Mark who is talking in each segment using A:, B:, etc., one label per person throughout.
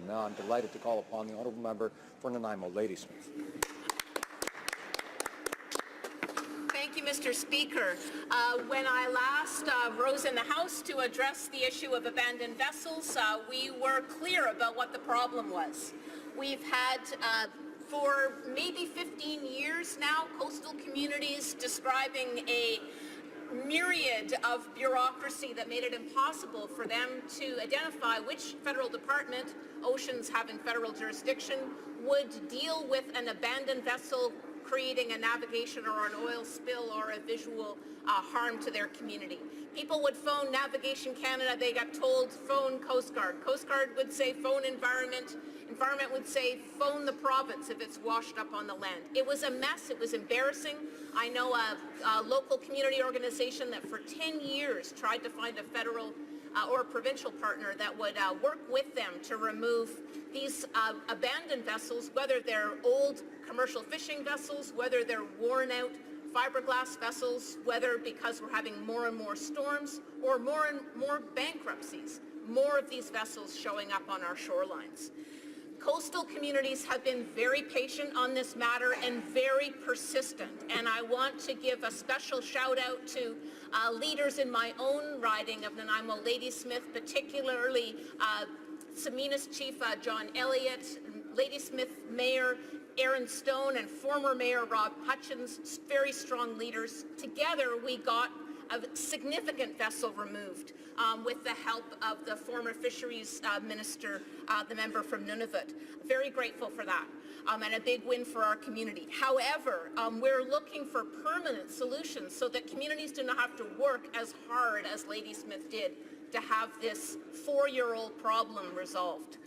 A: Now I'm delighted to call upon the honourable member for Nanaimo, Ladysmith.
B: Thank you, Mr. Speaker. When I last rose in the House to address the issue of abandoned vessels, we were clear about what the problem was. We've had for maybe 15 years now, coastal communities describing a myriad of bureaucracy that made it impossible for them to identify which federal department, oceans having federal jurisdiction, would deal with an abandoned vessel creating a navigation or an oil spill or a visual harm to their community. People would phone Navigation Canada, they got told phone Coast Guard. Coast Guard would say phone Environment. Environment would say phone the province if it's washed up on the land. It was a mess, it was embarrassing. I know a local community organization that for 10 years tried to find a federal or provincial partner that would work with them to remove these abandoned vessels, whether they're old commercial fishing vessels, whether they're worn out fiberglass vessels, whether because we're having more and more storms or more and more bankruptcies, more of these vessels showing up on our shorelines. Coastal communities have been very patient on this matter and very persistent, and I want to give a special shout out to leaders in my own riding of Nanaimo Ladysmith, particularly Stz'uminus Chief John Elliott, Ladysmith Mayor Aaron Stone, and former Mayor Rob Hutchins, very strong leaders. Together we got a significant vessel removed with the help of the former fisheries minister, the member from Nunavut. Very grateful for that, and a big win for our community. However, we're looking for permanent solutions so that communities do not have to work as hard as Ladysmith did to have this 4-year-old problem resolved.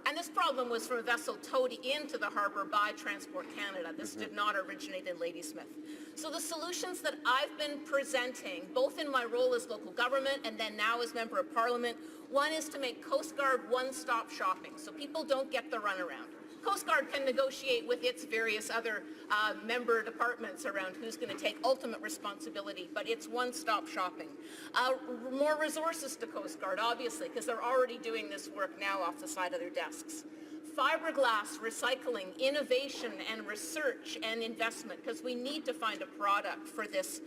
B: And this problem was from a vessel towed into the harbour by Transport Canada. This did not originate in Ladysmith. So the solutions that I've been presenting, both in my role as local government and then now as Member of Parliament, one is to make Coast Guard one-stop shopping so people don't get the runaround. Coast Guard can negotiate with its various other member departments around who's going to take ultimate responsibility, but it's one-stop shopping. More resources to Coast Guard, obviously, because they're already doing this work now off the side of their desks. Fiberglass recycling, innovation and research and investment, because we need to find a product for this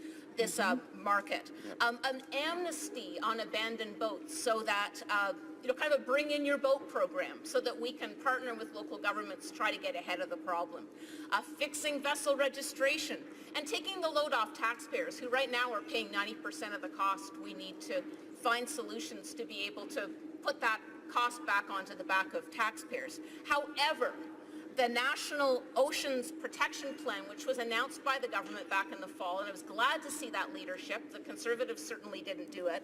B: market. An amnesty on abandoned boats so that kind of a bring in your boat program so that we can partner with local governments to try to get ahead of the problem. Fixing vessel registration and taking the load off taxpayers who right now are paying 90% of the cost. We need to find solutions to be able to put that cost back onto the back of taxpayers. However, the National Oceans Protection Plan, which was announced by the government back in the fall, and I was glad to see that leadership. The Conservatives certainly didn't do it.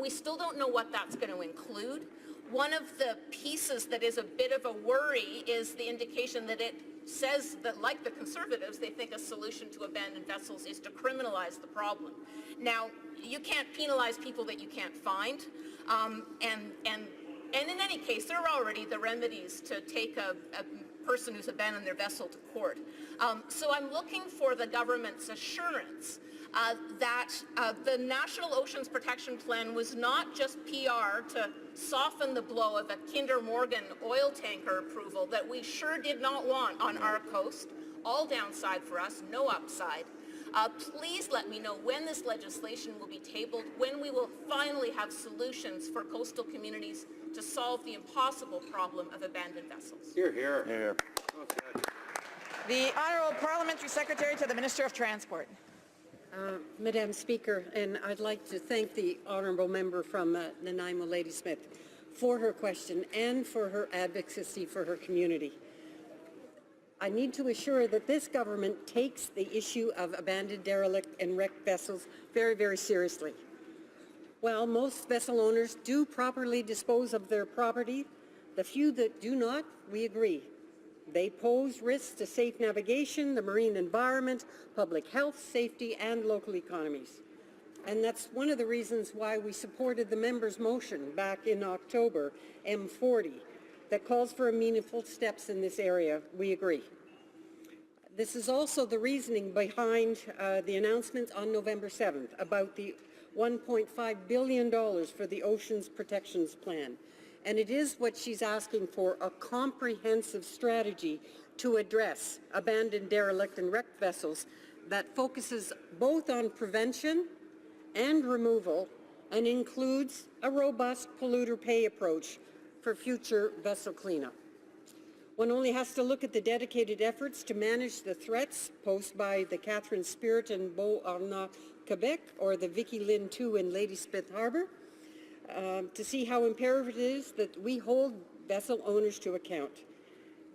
B: We still don't know what that's going to include. One of the pieces that is a bit of a worry is the indication that it says that, like the Conservatives, they think a solution to abandoned vessels is to criminalize the problem. Now, you can't penalize people that you can't find, and in any case, there are already the remedies to take a person who's abandoned their vessel to court. So I'm looking for the government's assurance that the National Oceans Protection Plan was not just PR to soften the blow of a Kinder Morgan oil tanker approval that we sure did not want on our coast. All downside for us, no upside. Please let me know when this legislation will be tabled, when we will finally have solutions for coastal communities to solve the impossible problem of abandoned vessels.
C: Hear, hear.
A: Here.
C: Okay.
D: The Honourable Parliamentary Secretary to the Minister of Transport.
E: Madam Speaker, and I'd like to thank the Honourable Member from Nanaimo Ladysmith for her question and for her advocacy for her community. I need to assure that this government takes the issue of abandoned, derelict and wrecked vessels very, very seriously. While most vessel owners do properly dispose of their property, the few that do not, we agree. They pose risks to safe navigation, the marine environment, public health, safety, and local economies. And that's one of the reasons why we supported the member's motion back in October, M40, that calls for meaningful steps in this area. We agree. This is also the reasoning behind the announcement on November 7th about the $1.5 billion for the Oceans Protections Plan. And it is what she's asking for, a comprehensive strategy to address abandoned, derelict, and wrecked vessels that focuses both on prevention and removal and includes a robust polluter pay approach for future vessel cleanup. One only has to look at the dedicated efforts to manage the threats posed by the Catherine Spirit in Beau-Arnault, Quebec, or the Vicky Lynn 2 in Ladysmith Harbour, to see how imperative it is that we hold vessel owners to account.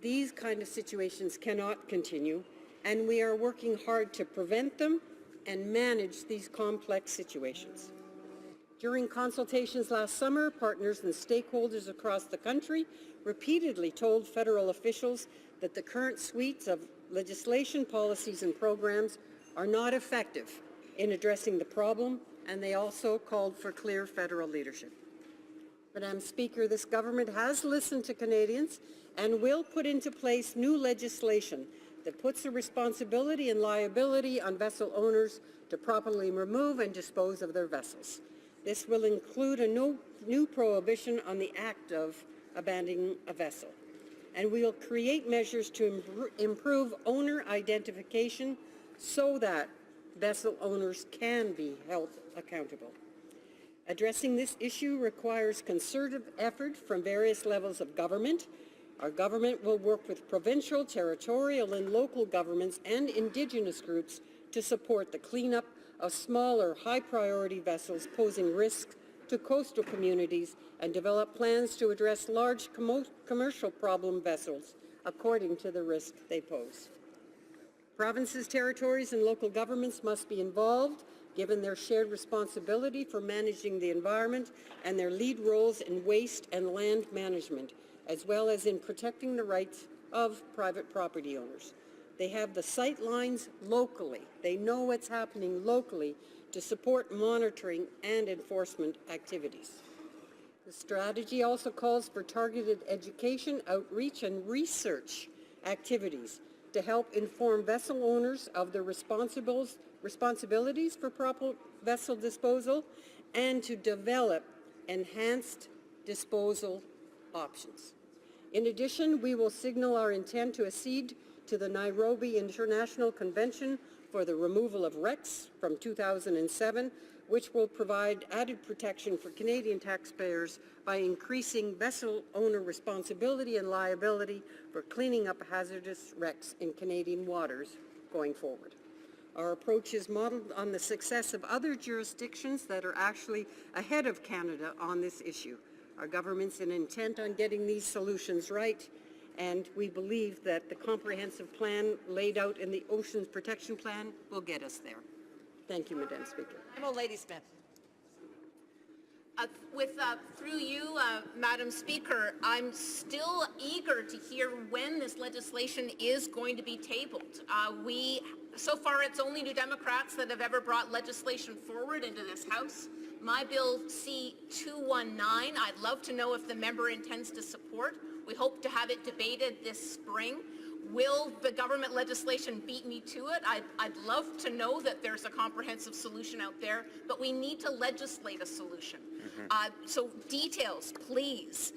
E: These kind of situations cannot continue, and we are working hard to prevent them and manage these complex situations. During consultations last summer, partners and stakeholders across the country repeatedly told federal officials that the current suites of legislation, policies, and programs are not effective in addressing the problem, and they also called for clear federal leadership. Madam Speaker, this government has listened to Canadians and will put into place new legislation that puts the responsibility and liability on vessel owners to properly remove and dispose of their vessels. This will include a new prohibition on the act of abandoning a vessel. And we will create measures to improve owner identification so that vessel owners can be held accountable. Addressing this issue requires concerted effort from various levels of government. Our government will work with provincial, territorial, and local governments and Indigenous groups to support the cleanup of smaller, high-priority vessels posing risks to coastal communities and develop plans to address large commercial problem vessels according to the risk they pose. Provinces, territories, and local governments must be involved, given their shared responsibility for managing the environment and their lead roles in waste and land management, as well as in protecting the rights of private property owners. They have the sight lines locally. They know what's happening locally to support monitoring and enforcement activities. The strategy also calls for targeted education, outreach, and research activities to help inform vessel owners of their responsibilities for proper vessel disposal and to develop enhanced disposal options. In addition, we will signal our intent to accede to the Nairobi International Convention for the Removal of Wrecks from 2007, which will provide added protection for Canadian taxpayers by increasing vessel owner responsibility and liability for cleaning up hazardous wrecks in Canadian waters going forward. Our approach is modeled on the success of other jurisdictions that are actually ahead of Canada on this issue. Our government's intent on getting these solutions right, and we believe that the comprehensive plan laid out in the Oceans Protection Plan will get us there. Thank you, Madam Speaker.
D: Ladysmith.
B: Through you, Madam Speaker, I'm still eager to hear when this legislation is going to be tabled. So far, it's only New Democrats that have ever brought legislation forward into this House. My bill C-219, I'd love to know if the member intends to support. We hope to have it debated this spring. Will the government legislation beat me to it? I'd love to know that there's a comprehensive solution out there, but we need to legislate a solution. So details, please.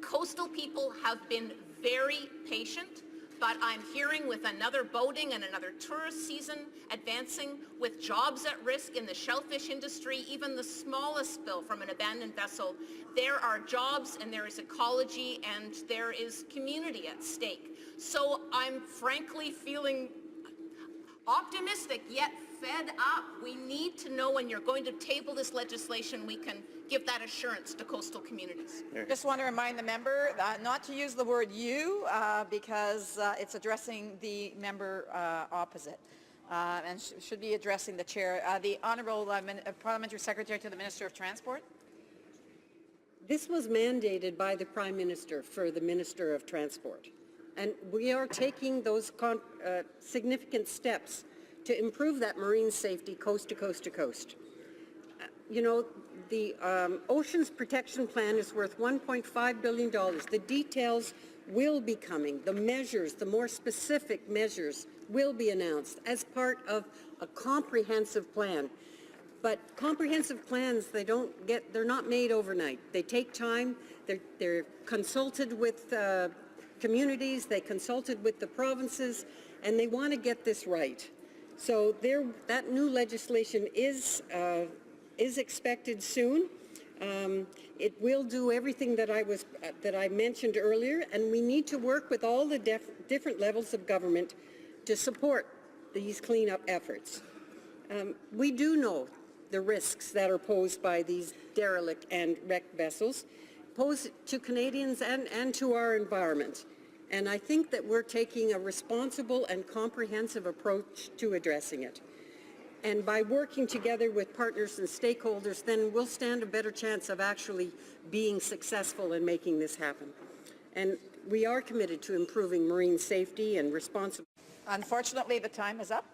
B: Coastal people have been very patient, but I'm hearing with another boating and another tourist season advancing, with jobs at risk in the shellfish industry, even the smallest spill from an abandoned vessel, there are jobs and there is ecology and there is community at stake. So I'm frankly feeling optimistic yet fed up. We need to know when you're going to table this legislation, we can give that assurance to coastal communities.
D: Just want to remind the member not to use the word you because it's addressing the member opposite and should be addressing the chair. The Honourable Parliamentary Secretary to the Minister of Transport.
E: This was mandated by the Prime Minister for the Minister of Transport, and we are taking those significant steps to improve that marine safety coast to coast to coast. You know, the Oceans Protection Plan is worth $1.5 billion. The details will be coming. The measures, the more specific measures, will be announced as part of a comprehensive plan. But comprehensive plans, they're not made overnight. They take time. They're consulted with communities, they consulted with the provinces, and they want to get this right. So that new legislation is expected soon. It will do everything that I mentioned earlier, and we need to work with all the different levels of government to support these cleanup efforts. We do know the risks that are posed by these derelict and wrecked vessels, posed to Canadians and to our environment. And I think that we're taking a responsible and comprehensive approach to addressing it. And by working together with partners and stakeholders, then we'll stand a better chance of actually being successful in making this happen. And we are committed to improving marine safety and responsibility.
D: Unfortunately, the time is up.